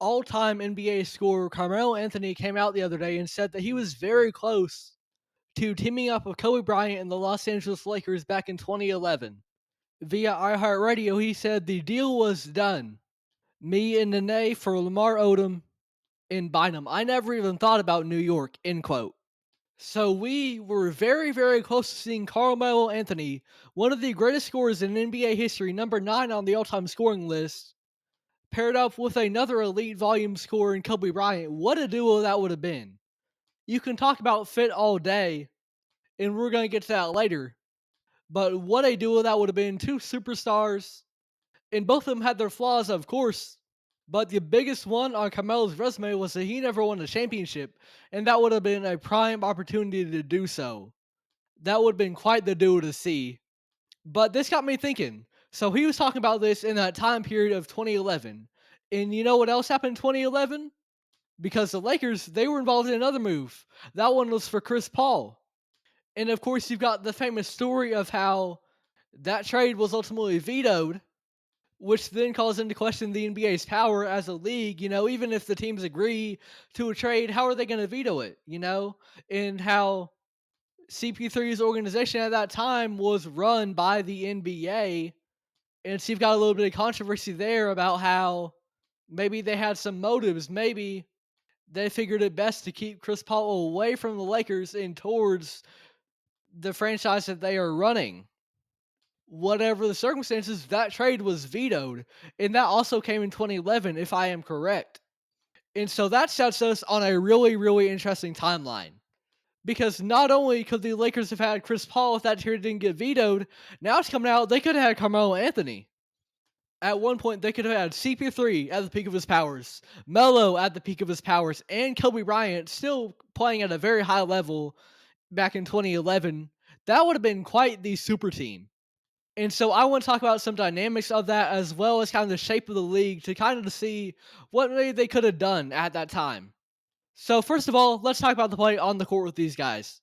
all-time NBA scorer Carmelo Anthony came out the other day and said that he was very close to teaming up with Kobe Bryant and the Los Angeles Lakers back in 2011. Via iHeartRadio, he said the deal was done. Me and Nene for Lamar Odom in Bynum. I never even thought about New York, end quote. So we were very, very close to seeing Carmelo Anthony, one of the greatest scorers in NBA history, number 9 on the all-time scoring list, paired up with another elite volume scorer in Kobe Bryant. What a duo that would have been. You can talk about fit all day, and we're going to get to that later. But what a duo that would have been. Two superstars, and both of them had their flaws, of course. But the biggest one on Carmelo's resume was that he never won a championship, and that would have been a prime opportunity to do so. That would have been quite the duo to see. But this got me thinking. So he was talking about this in that time period of 2011. And you know what else happened in 2011? Because the Lakers, they were involved in another move. That one was for Chris Paul. And of course, you've got the famous story of how that trade was ultimately vetoed, which then calls into question the NBA's power as a league. Even if the teams agree to a trade, how are they going to veto it? And how CP3's organization at that time was run by the NBA. And so you've got a little bit of controversy there about how maybe they had some motives. Maybe they figured it best to keep Chris Paul away from the Lakers and towards the franchise that they are running. Whatever the circumstances, that trade was vetoed. And that also came in 2011, if I am correct. And so that sets us on a really, really interesting timeline. Because not only could the Lakers have had Chris Paul if that trade didn't get vetoed, now it's coming out they could have had Carmelo Anthony. At one point, they could have had CP3 at the peak of his powers, Melo at the peak of his powers, and Kobe Bryant still playing at a very high level back in 2011. That would have been quite the super team. And so I want to talk about some dynamics of that as well as kind of the shape of the league to kind of see what maybe they could have done at that time. So first of all, let's talk about the play on the court with these guys.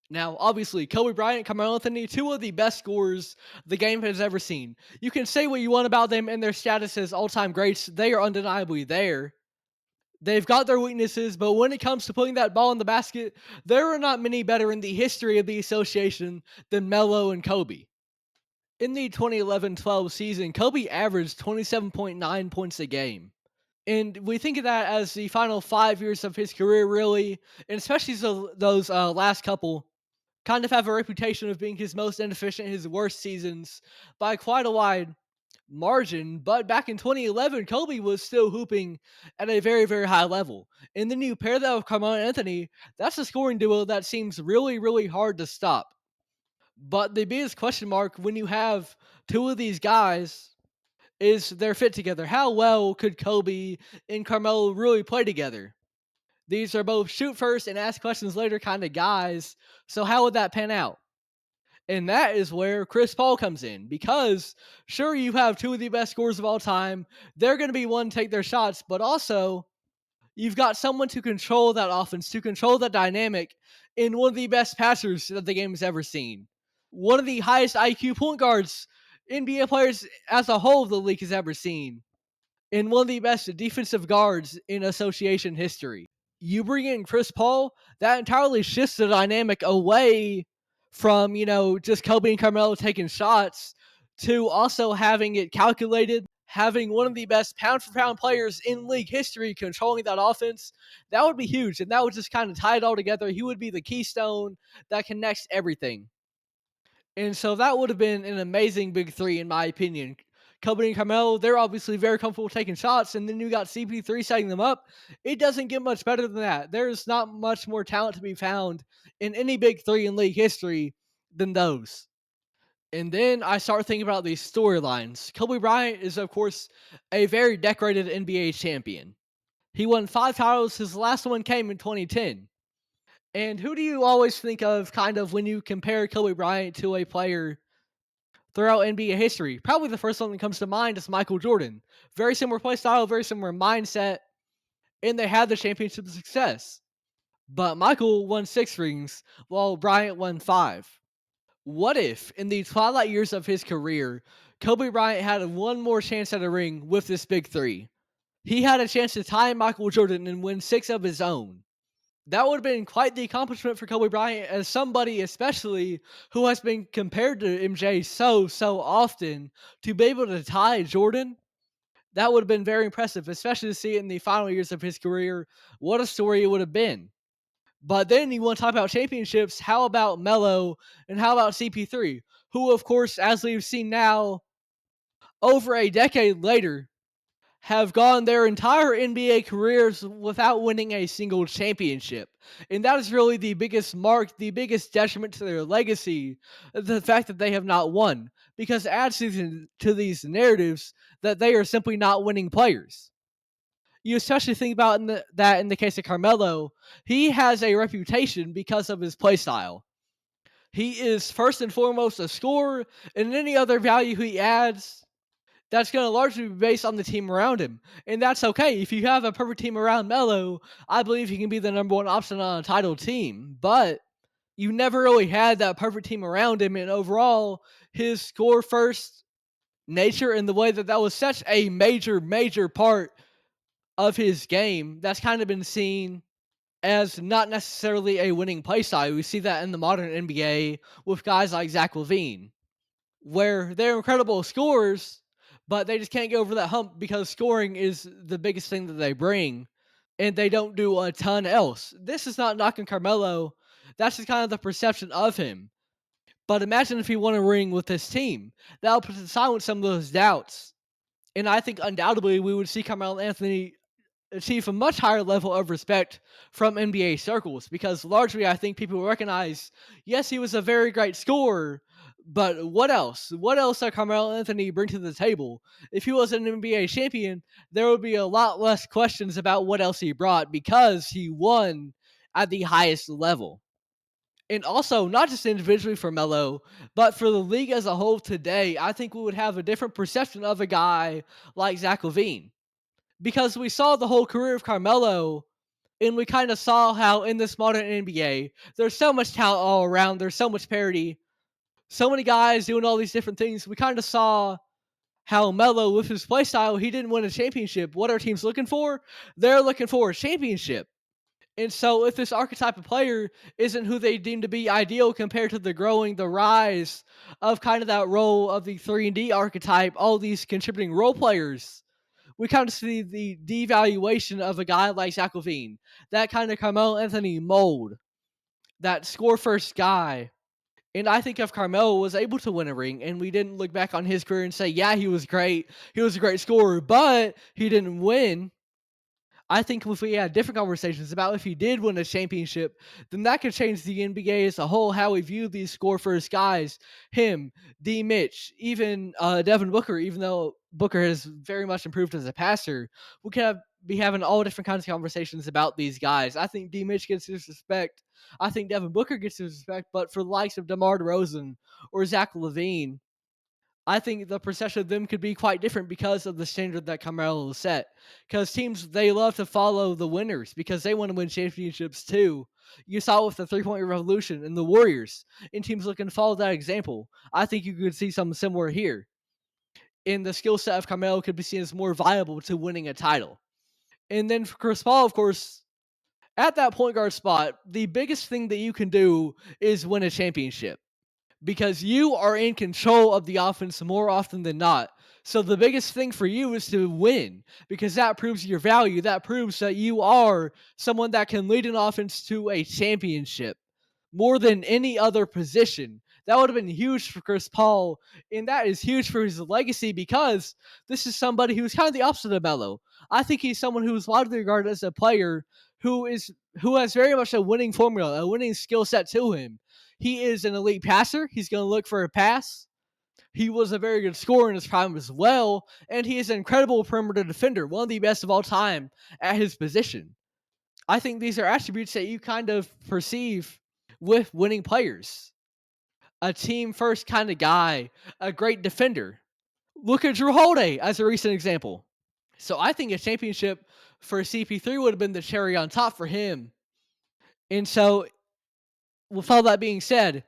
Now, obviously, Kobe Bryant, Carmelo Anthony, two of the best scorers the game has ever seen. You can say what you want about them and their status as all-time greats. They are undeniably there. They've got their weaknesses, but when it comes to putting that ball in the basket, there are not many better in the history of the association than Melo and Kobe. In the 2011-12 season, Kobe averaged 27.9 points a game. And we think of that as the final 5 years of his career, really, and especially those last couple kind of have a reputation of being his most inefficient, his worst seasons by quite a wide margin. But back in 2011, Kobe was still hooping at a very, very high level. And then you pair that with Carmelo Anthony, that's a scoring duo that seems really, really hard to stop. But the biggest question mark when you have two of these guys is their fit together. How well could Kobe and Carmelo really play together? These are both shoot first and ask questions later kind of guys. So how would that pan out? And that is where Chris Paul comes in. Because sure, you have two of the best scorers of all time. They're going to be one to take their shots, but also you've got someone to control that offense, to control that dynamic, in one of the best passers that the game has ever seen. One of the highest IQ point guards NBA players as a whole the league has ever seen. And one of the best defensive guards in association history. You bring in Chris Paul, that entirely shifts the dynamic away from, just Kobe and Carmelo taking shots to also having it calculated, having one of the best pound for pound players in league history controlling that offense. That would be huge. And that would just kind of tie it all together. He would be the keystone that connects everything. And so that would have been an amazing big three, in my opinion. Kobe and Carmelo, they're obviously very comfortable taking shots, and then you got CP3 setting them up. It doesn't get much better than that. There's not much more talent to be found in any big three in league history than those. And then I start thinking about these storylines. Kobe Bryant is, of course, a very decorated NBA champion. He won 5 titles. His last one came in 2010. And who do you always think of kind of when you compare Kobe Bryant to a player throughout NBA history? Probably the first one that comes to mind is Michael Jordan. Very similar play style, very similar mindset, and they had the championship success. But Michael won 6 rings, while Bryant won 5. What if, in the twilight years of his career, Kobe Bryant had one more chance at a ring with this big three? He had a chance to tie Michael Jordan and win 6 of his own. That would have been quite the accomplishment for Kobe Bryant as somebody especially who has been compared to MJ so often to be able to tie Jordan. That would have been very impressive, especially to see it in the final years of his career. What a story it would have been. But then you want to talk about championships. How about Melo and how about CP3, who, of course, as we've seen now, over a decade later, have gone their entire NBA careers without winning a single championship. And that is really the biggest mark, the biggest detriment to their legacy, the fact that they have not won. Because it adds to these narratives that they are simply not winning players. You especially think about that in the case of Carmelo, he has a reputation because of his play style. He is first and foremost a scorer, and any other value he adds, that's going to largely be based on the team around him. And that's okay. If you have a perfect team around Melo, I believe he can be the number one option on a title team. But you never really had that perfect team around him. And overall, his score first nature and the way that was such a major part of his game, that's kind of been seen as not necessarily a winning play style. We see that in the modern NBA with guys like Zach LaVine, where they're incredible scorers, but they just can't get over that hump because scoring is the biggest thing that they bring, and they don't do a ton else. This is not knocking Carmelo. That's just kind of the perception of him. But imagine if he won a ring with this team. That'll put to silence some of those doubts. And I think undoubtedly we would see Carmelo Anthony achieve a much higher level of respect from NBA circles because largely I think people recognize, yes, he was a very great scorer, but what else? What else did Carmelo Anthony bring to the table? If he was an NBA champion, there would be a lot less questions about what else he brought because he won at the highest level. And also, not just individually for Melo, but for the league as a whole today, I think we would have a different perception of a guy like Zach LaVine because we saw the whole career of Carmelo and we kind of saw how in this modern NBA, there's so much talent all around, there's so much parity, so many guys doing all these different things. We kind of saw how Melo, with his play style, he didn't win a championship. What are teams looking for? They're looking for a championship. And so if this archetype of player isn't who they deem to be ideal compared to the rise of kind of that role of the 3-and-D archetype, all these contributing role players, we kind of see the devaluation of a guy like Zach LaVine, that kind of Carmelo Anthony mold, that score first guy. And I think if Carmelo was able to win a ring and we didn't look back on his career and say, yeah, he was great, he was a great scorer, but he didn't win, I think if we had different conversations about if he did win a championship, then that could change the NBA as a whole, how we view these score first guys. Him, D. Mitch, even Devin Booker, even though Booker has very much improved as a passer, we could be having all different kinds of conversations about these guys. I think D. Mitch gets his respect. I think Devin Booker gets his respect, but for the likes of DeMar DeRozan or Zach LaVine, I think the perception of them could be quite different because of the standard that Carmelo set. Because teams, they love to follow the winners because they want to win championships too. You saw it with the 3-point revolution and the Warriors, and teams looking to follow that example. I think you could see something similar here. And the skill set of Carmelo could be seen as more viable to winning a title. And then for Chris Paul, of course, at that point guard spot, the biggest thing that you can do is win a championship because you are in control of the offense more often than not. So the biggest thing for you is to win because that proves your value. That proves that you are someone that can lead an offense to a championship more than any other position. That would have been huge for Chris Paul, and that is huge for his legacy because this is somebody who's kind of the opposite of Melo. I think he's someone who is widely regarded as a player who has very much a winning formula, a winning skill set to him. He is an elite passer. He's going to look for a pass. He was a very good scorer in his prime as well, and he is an incredible perimeter defender, one of the best of all time at his position. I think these are attributes that you kind of perceive with winning players. A team first kind of guy, a great defender. Look at Drew Holiday as a recent example. So I think a championship for CP3 would have been the cherry on top for him. And so, with all that being said,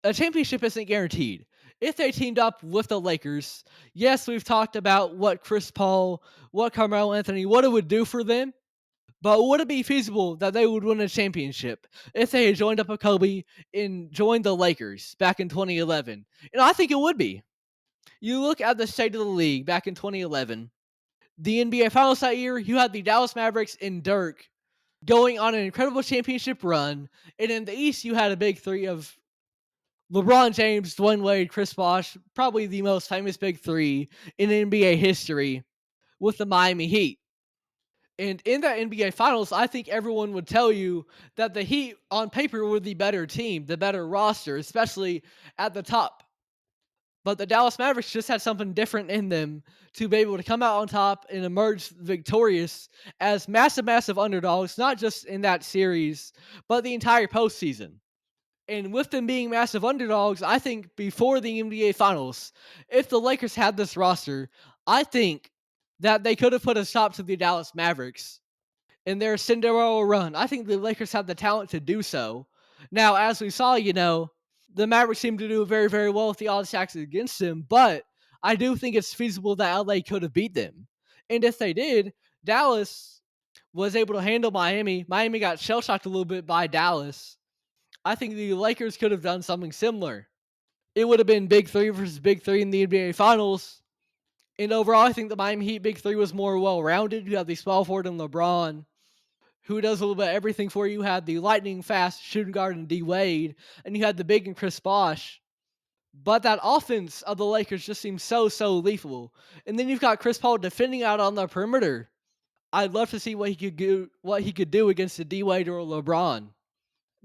a championship isn't guaranteed. if they teamed up with the Lakers, yes, we've talked about what Chris Paul, what Carmelo Anthony, what it would do for them. But would it be feasible that they would win a championship if they had joined up with Kobe and joined the Lakers back in 2011? And I think it would be. You look at the state of the league back in 2011, the NBA Finals that year, you had the Dallas Mavericks and Dirk going on an incredible championship run. And in the East, you had a big three of LeBron James, Dwayne Wade, Chris Bosh, probably the most famous big three in NBA history with the Miami Heat. And in that NBA Finals, I think everyone would tell you that the Heat, on paper, were the better team, the better roster, especially at the top. But the Dallas Mavericks just had something different in them to be able to come out on top and emerge victorious as massive, massive underdogs, not just in that series, but the entire postseason. And with them being massive underdogs, I think before the NBA Finals, if the Lakers had this roster, I think that they could have put a stop to the Dallas Mavericks in their Cinderella run. I think the Lakers have the talent to do so. Now, as we saw, the Mavericks seem to do very, very well with the odds stacks against them, but I do think it's feasible that LA could have beat them. And if they did, Dallas was able to handle Miami. Miami got shell shocked a little bit by Dallas. I think the Lakers could have done something similar. It would have been Big Three versus Big Three in the NBA Finals. And overall, I think the Miami Heat Big Three was more well rounded. You have the small forward and LeBron, who does a little bit of everything for you. You had the lightning fast shooting guard in D Wade, and you had the big and Chris Bosh. But that offense of the Lakers just seems so lethal. And then you've got Chris Paul defending out on the perimeter. I'd love to see what he could do against the D Wade or LeBron.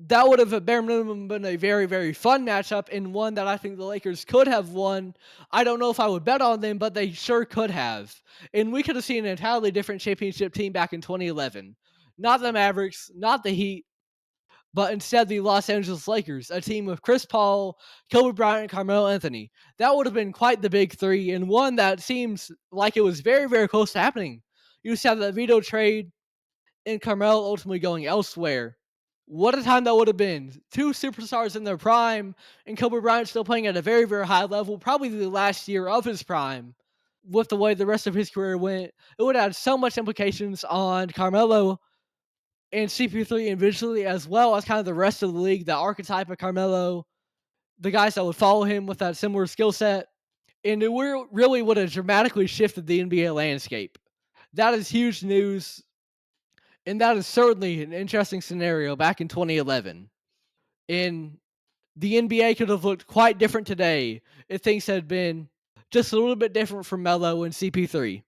That would have at bare minimum been a very, very fun matchup and one that I think the Lakers could have won. I don't know if I would bet on them, but they sure could have. And we could have seen an entirely different championship team back in 2011. Not the Mavericks, not the Heat, but instead the Los Angeles Lakers, a team with Chris Paul, Kobe Bryant, and Carmelo Anthony. That would have been quite the big three, and one that seems like it was very, very close to happening. You just have that veto trade and Carmelo ultimately going elsewhere. What a time that would have been. Two superstars in their prime, and Kobe Bryant still playing at a very, very high level, probably the last year of his prime. With the way the rest of his career went, it would have so much implications on Carmelo and CP3 individually, as well as kind of the rest of the league, the archetype of Carmelo, the guys that would follow him with that similar skill set. And it really would have dramatically shifted the NBA landscape. That is huge news. And that is certainly an interesting scenario back in 2011. And the NBA could have looked quite different today if things had been just a little bit different from Melo and CP3.